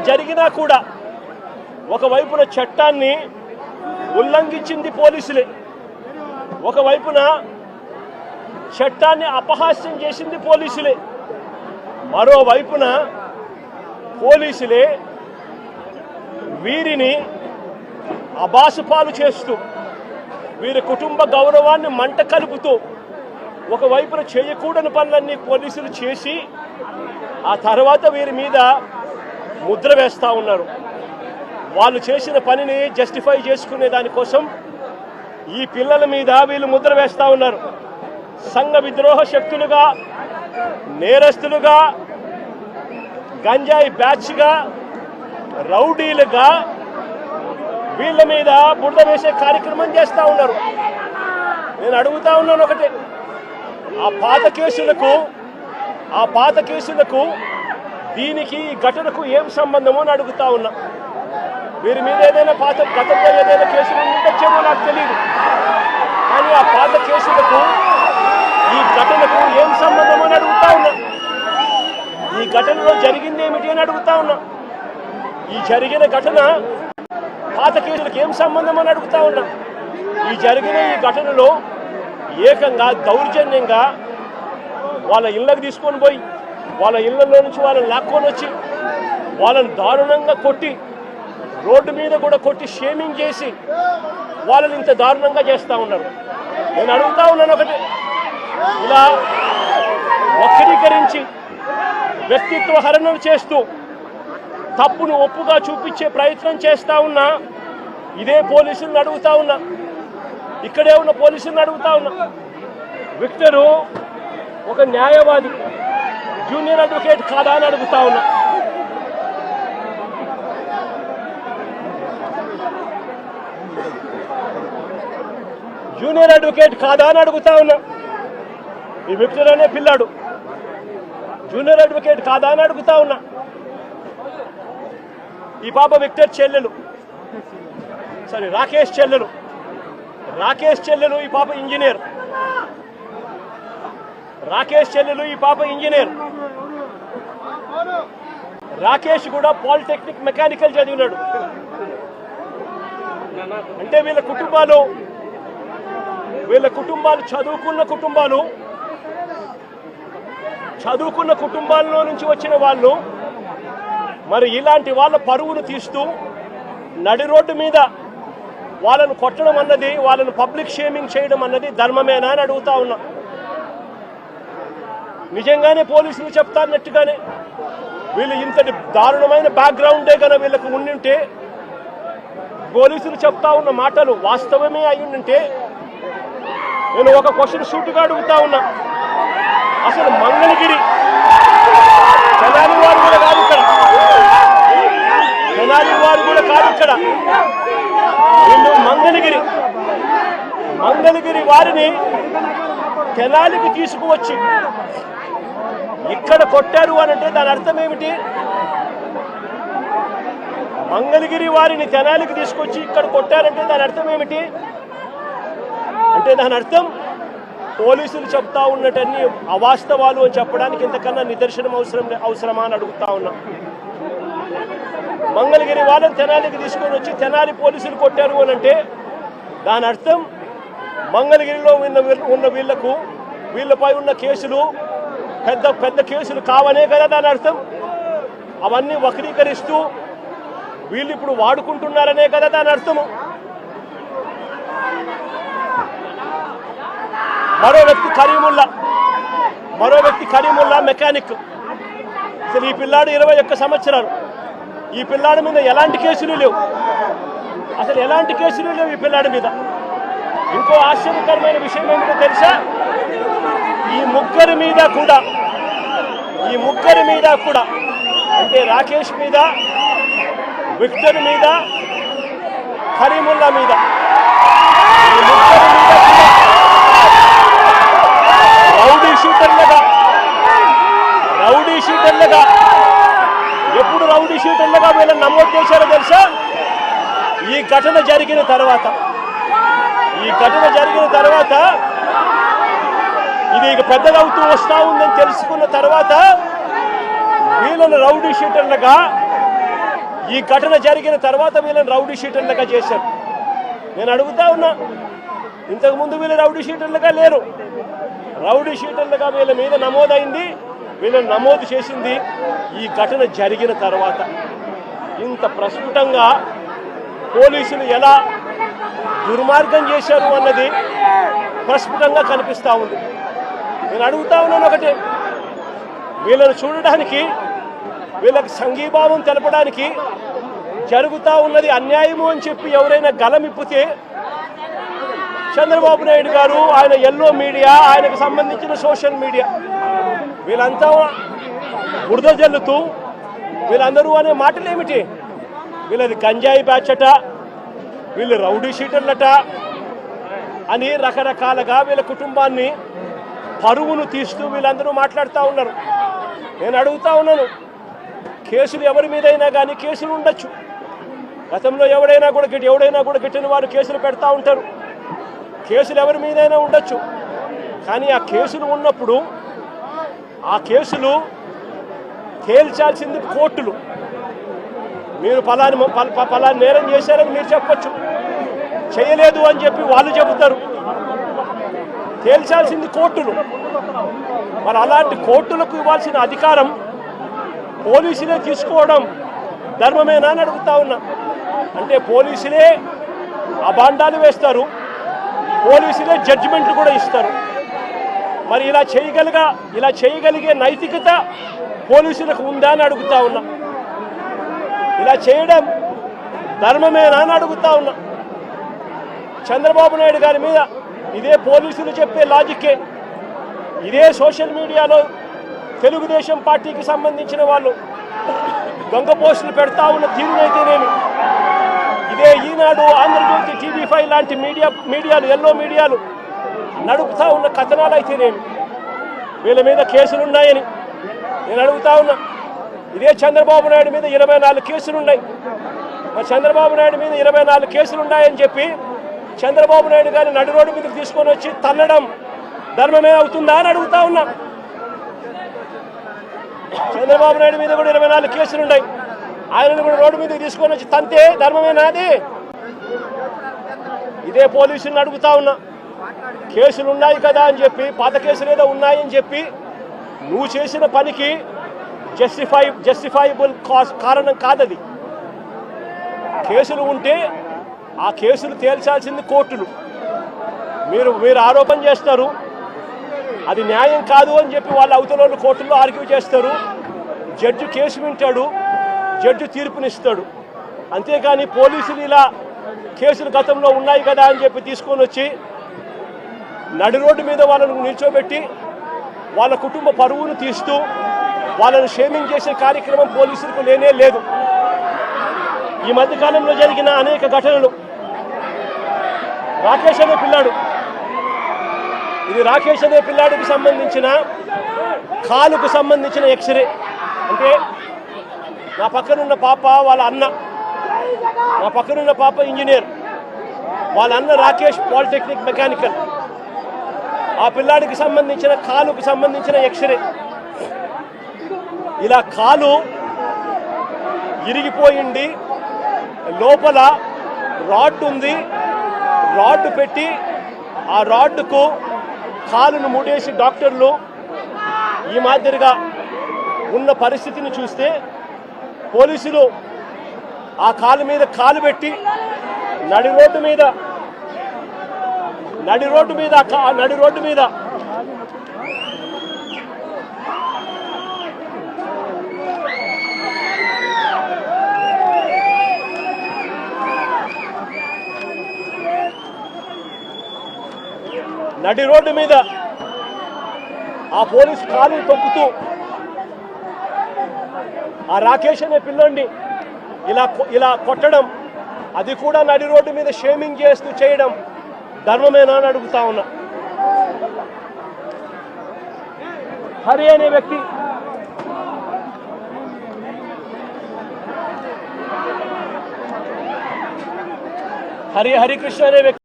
జరిగినా కూడా ఒకవైపున చట్టాన్ని ఉల్లంఘించింది పోలీసులే, ఒకవైపున చట్టాన్ని అపహాస్యం చేసింది పోలీసులే, మరోవైపున పోలీసులే వీరిని అబాసుపాలు చేస్తూ వీరి కుటుంబ గౌరవాన్ని మంట కలుపుతూ ఒకవైపున చేయకూడని పనులన్నీ పోలీసులు చేసి ఆ తర్వాత వీరి మీద ముద్ర వేస్తూ ఉన్నారు. వాళ్ళు చేసిన పనిని జస్టిఫై చేసుకునే దానికోసం ఈ పిల్లల మీద వీళ్ళు ముద్ర వేస్తూ ఉన్నారు. సంఘ విద్రోహ శక్తులుగా, నేరస్తులుగా, గంజాయి బ్యాచ్గా, రౌడీలుగా వీళ్ళ మీద బురద వేసే కార్యక్రమం చేస్తూ ఉన్నారు. నేను అడుగుతా ఉన్నాను ఒకటే, ఆ పాత కేసులకు దీనికి ఈ ఘటనకు ఏం సంబంధమో అని అడుగుతా ఉన్నా. వీరి మీద ఏదైనా గతంలో ఏదైనా కేసులు ఉండొచ్చేమో నాకు తెలియదు, కానీ ఆ పాత కేసులకు ఈ ఘటనకు ఏం సంబంధమో అని అడుగుతా ఉన్నా. ఈ ఘటనలో జరిగింది ఏమిటి అని అడుగుతా ఉన్నా. ఈ జరిగిన ఘటన పాత కేసులకు ఏం సంబంధం అని అడుగుతా ఉన్నా. ఈ ఘటనలో ఏకంగా దౌర్జన్యంగా వాళ్ళ ఇళ్ళకు తీసుకొని పోయి వాళ్ళ ఇళ్లలో నుంచి వాళ్ళని లాక్కొని వచ్చి వాళ్ళని దారుణంగా కొట్టి, రోడ్డు మీద కూడా కొట్టి షేమింగ్ చేసి వాళ్ళని ఇంత దారుణంగా చేస్తూ ఉన్నారు. నేను అడుగుతా ఉన్నాను ఒకటి, ఇలా వక్రీకరించి వ్యక్తిత్వ హరణం చేస్తూ తప్పును ఒప్పుగా చూపించే ప్రయత్నం చేస్తూ ఉన్నా ఇదే పోలీసులను అడుగుతా ఉన్నా, ఇక్కడే ఉన్న పోలీసులను అడుగుతా ఉన్నా. విక్టరు ఒక న్యాయవాది, జూనియర్ అడ్వకేట్ కాదా అని అడుగుతా ఉన్నా. జూనియర్ అడ్వకేట్ కాదా అని అడుగుతా ఉన్నా. ఈ విక్టర్ అనే పిల్లాడు జూనియర్ అడ్వకేట్ కాదా అని అడుగుతా ఉన్నా. ఈ పాప విక్టర్ చెల్లెలు, రాకేష్ చెల్లెలు, ఈ పాప ఇంజనీర్. రాకేష్ కూడా పాలిటెక్నిక్ మెకానికల్ చదివినాడు. అంటే వీళ్ళ కుటుంబాలు చదువుకున్న కుటుంబాల్లో నుంచి వచ్చిన వాళ్ళు మరి ఇలాంటి వాళ్ళ పరువును తీస్తూ నడి రోడ్డు మీద వాళ్ళను కొట్టడం అన్నది, వాళ్ళను పబ్లిక్ షేమింగ్ చేయడం అన్నది ధర్మమేనా అని అడుగుతా ఉన్నా. నిజంగానే పోలీసులు చెప్తారన్నట్టుగానే వీళ్ళు ఇంతటి దారుణమైన బ్యాక్గ్రౌండే కనుక వీళ్ళకు ఉండింటే, పోలీసులు చెప్తా ఉన్న మాటలు వాస్తవమే అయి ఉండింటే, నేను ఒక క్వశ్చన్ సూటుగా అడుగుతా ఉన్నా. అసలు మంగళగిరి తెనాలి వారు కూడా కాదు ఇక్కడ, వీళ్ళు మంగళగిరి వారిని తెనాలికి తీసుకువచ్చి ఇక్కడ కొట్టారు అని అంటే దాని అర్థం ఏమిటి? మంగళగిరి వారిని తెనాలికి తీసుకొచ్చి ఇక్కడ కొట్టారంటే దాని అర్థం ఏమిటి? అంటే దాని అర్థం పోలీసులు చెప్తా ఉన్నటన్ని అవాస్తవాలు అని చెప్పడానికి ఇంతకన్నా నిదర్శనం అవసరమా అని అడుగుతా ఉన్నా. మంగళగిరి వాళ్ళని తెనాలికి తీసుకొని వచ్చి తెనాలి పోలీసులు కొట్టారు అని అంటే దాని అర్థం మంగళగిరిలో ఉన్న వీళ్ళపై ఉన్న కేసులు పెద్ద కేసులు కావనే కదా దాని అర్థం. అవన్నీ వక్రీకరిస్తూ వీళ్ళు ఇప్పుడు వాడుకుంటున్నారనే కదా దాని అర్థము. మరో వ్యక్తి కరీముల్లా మెకానిక్. అసలు ఈ పిల్లాడు 21 సంవత్సరాలు. ఈ పిల్లాడి మీద ఎలాంటి కేసులు లేవు, ఈ పిల్లాడి మీద. ఇంకో ఆశ్చర్యకరమైన విషయం ఏమిటో తెలుసా? ఈ ముగ్గురి మీద కూడా అంటే రాకేష్ మీద, విక్టర్ మీద, కరీముల్లా మీద, ఈ ముగ్గురి మీద రౌడీ షూటర్లుగా ఎప్పుడు రౌడీ షూటర్లుగా వీళ్ళని నమోదు చేశారో తెలుసా? ఈ ఘటన జరిగిన తర్వాత ఇది ఇక పెద్దదవుతూ వస్తూ ఉందని తెలుసుకున్న తర్వాత వీళ్ళను రౌడీ షూటర్లుగా ఈ ఘటన జరిగిన తర్వాత వీళ్ళని రౌడీ షీటర్లుగా చేశారు. నేను అడుగుతా ఉన్నా, ఇంతకుముందు వీళ్ళు రౌడీ షీటర్లుగా లేరు. రౌడీ షీటర్లుగా వీళ్ళ మీద నమోదైంది, వీళ్ళని నమోదు చేసింది ఈ ఘటన జరిగిన తర్వాత. ఇంత ప్రస్ఫుటంగా పోలీసులు ఎలా దుర్మార్గం చేశారు అన్నది ప్రస్ఫుటంగా కనిపిస్తూ ఉంది. నేను అడుగుతా ఉన్నాను ఒకటే, వీళ్ళను చూడడానికి, వీళ్ళకి సంఘీభావం తెలపడానికి జరుగుతూ ఉన్నది అన్యాయము అని చెప్పి ఎవరైనా గలమిప్పితే చంద్రబాబు నాయుడు గారు, ఆయన ఎల్లో మీడియా, ఆయనకు సంబంధించిన సోషల్ మీడియా వీళ్ళంతా బురద జల్లుతూ వీళ్ళందరూ అనే మాటలు ఏమిటి? వీళ్ళది గంజాయి బ్యాచట, వీళ్ళు రౌడీ షీటర్లట అని రకరకాలుగా వీళ్ళ కుటుంబాన్ని పరువును తీస్తూ వీళ్ళందరూ మాట్లాడుతూ ఉన్నారు. నేను అడుగుతా ఉన్నాను, కేసులు ఎవరి మీదైనా కానీ కేసులు ఉండొచ్చు. గతంలో ఎవడైనా కూడా గిట్టిన వారు కేసులు పెడతా ఉంటారు. కేసులు ఎవరి మీదైనా ఉండొచ్చు. కానీ ఆ కేసులు ఉన్నప్పుడు ఆ కేసులు తేల్చాల్సింది కోర్టులు. మీరు పలాని నేరం చేశారని మీరు చెప్పచ్చు, చేయలేదు అని చెప్పి వాళ్ళు చెబుతారు. తేల్చాల్సింది కోర్టులు. మరి అలాంటి కోర్టులకు ఇవ్వాల్సిన అధికారం పోలీసులే తీసుకోవడం ధర్మమేనా అని అడుగుతా ఉన్నా. అంటే పోలీసులే అబాండాలు వేస్తారు, పోలీసులే జడ్జిమెంట్లు కూడా ఇస్తారు. మరి ఇలా చేయగలిగే నైతికత పోలీసులకు ఉందా అని అడుగుతా ఉన్నా. ఇలా చేయడం ధర్మమేనా అని అడుగుతా ఉన్నా. చంద్రబాబు నాయుడు గారి మీద ఇదే పోలీసులు చెప్పే లాజిక్కే, ఇదే సోషల్ మీడియాలో తెలుగుదేశం పార్టీకి సంబంధించిన వాళ్ళు దొంగ పోస్టులు పెడతా ఉన్న తీరునైతేనేమి, ఇదే ఈనాడు, ఆంధ్రజ్యోతి, TV5 లాంటి మీడియాలు ఎల్లో మీడియాలు నడుపుతా ఉన్న కథనాలు అయితేనేమి, వీళ్ళ మీద కేసులున్నాయని నేను అడుగుతా ఉన్నా. ఇదే చంద్రబాబు నాయుడు మీద 24 కేసులున్నాయి. మరి చంద్రబాబు నాయుడు మీద 24 కేసులున్నాయని చెప్పి చంద్రబాబు నాయుడు గారిని నడి రోడ్డు మీదకి తీసుకొని వచ్చి తల్లడం ధర్మమే అవుతుందా అని అడుగుతా ఉన్నా. చంద్రబాబు నాయుడు మీద కూడా 24 కేసులున్నాయి. ఆయనను కూడా రోడ్డు మీదకి తీసుకొని వచ్చి తంతే ధర్మమేనా అది? ఇదే పోలీసులను అడుగుతా ఉన్నా. కేసులు ఉన్నాయి కదా అని చెప్పి, పాత కేసులు ఏదో ఉన్నాయని చెప్పి నువ్వు చేసిన పనికి జస్టిఫైబుల్ కారణం కాదది. కేసులు ఉంటే ఆ కేసులు తేల్చాల్సింది కోర్టులు. మీరు ఆరోపణ చేస్తారు, అది న్యాయం కాదు అని చెప్పి వాళ్ళ అవతల కోర్టుల్లో ఆర్గ్యూ చేస్తారు. జడ్జి కేసు వింటాడు, జడ్జి తీర్పునిస్తాడు. అంతేకాని పోలీసులు ఇలా కేసులు గతంలో ఉన్నాయి కదా అని చెప్పి తీసుకొని వచ్చి నడి రోడ్డు మీద వాళ్ళను నిల్చోబెట్టి వాళ్ళ కుటుంబ పరువును తీస్తూ వాళ్ళను షేమింగ్ చేసే కార్యక్రమం పోలీసులకు లేనే లేదు. ఈ మధ్యకాలంలో జరిగిన అనేక ఘటనలు, రాకేష్ అనే పిల్లాడు, ఇది రాకేష్ అనే పిల్లాడికి సంబంధించిన కాలుకు సంబంధించిన ఎక్స్రే. అంటే నా పక్కనున్న పాప వాళ్ళ అన్న, నా పక్కనున్న పాప ఇంజనీర్, వాళ్ళ అన్న రాకేష్ పాలిటెక్నిక్ మెకానికల్. ఆ పిల్లాడికి సంబంధించిన కాలుకు సంబంధించిన ఎక్స్రే. ఇలా కాలు ఇరిగిపోయింది, లోపల రాడ్ ఉంది, రాడ్ పెట్టి ఆ రాడ్కు కాలును ముడేసి డాక్టర్లు ఈ మాదిరిగా ఉన్న పరిస్థితిని చూస్తే పోలీసులు ఆ కాలు మీద కాలు పెట్టి నడి రోడ్డు మీద నడి రోడ్డు మీద ఆ పోలీసు కాలు తొక్కుతూ ఆ రాకేష్ అనే పిల్లోడిని ఇలా కొట్టడం, అది కూడా నడి రోడ్డు మీద షేమింగ్ చేస్తూ చేయడం ధర్మమేనా అని అడుగుతా ఉన్నా. హరి అనే వ్యక్తి, హరికృష్ణ అనే వ్యక్తి